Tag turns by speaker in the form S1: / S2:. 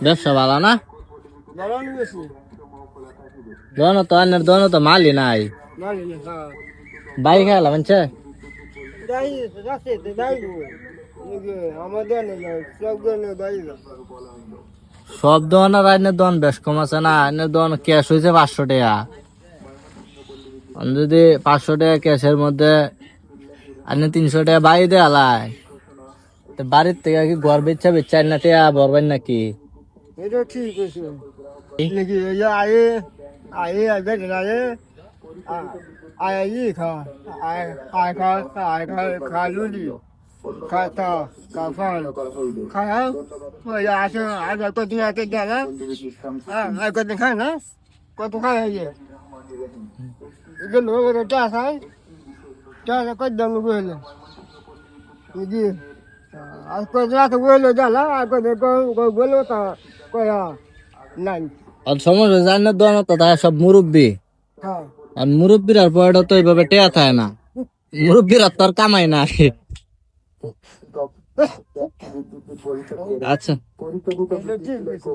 S1: ব্যবসা ভালো না?
S2: দাঁড়ানো গেছি
S1: দোনো তো মালই নাই।
S2: মালি না হ্যাঁ
S1: বাই খেলা মানছে
S2: যাই রাস্তায় যাইব আমাদের সব গেলে বাইরে
S1: সব দোকানের আইনের দোকান বেশ কম আছে না, আইনের দোকান ক্যাশ হয়েছে 500 টাকা। যদি 500 টাকা ক্যাশের মধ্যে আইনে 300 টাকা বাই দেয়ালাই, বাড়ির থেকে কি ঘর বেচা বেচা না টেয়া বরবেন নাকি?
S2: এটা ঠিক আছে নাকি আয়ে আয়ে আগে আয়ে আয়ে ই খা আয়ে আয়ে খা আয়ে খা খা লুলি খা তা খা ফাল খা ওই আসে আগে কত দিন আগে গেল হ্যাঁ আগে কত খায় না কত খায় ইয়ে এগুলো ওরা চা খায় চা কত দাম গেলো বুঝি আর কত রাত গেলো জালা আর কত গেলো তা কয়া নাই
S1: আর সমস্যা জান না দোকান তো তাই সব মুরব্বী,
S2: হ্যাঁ
S1: আর মুরব্বীর আর পয়টা তো এইভাবে টেয়া থাকে না, মুরব্বীর আর তোর কামাই না। আচ্ছা
S2: এটা ঠিক আছে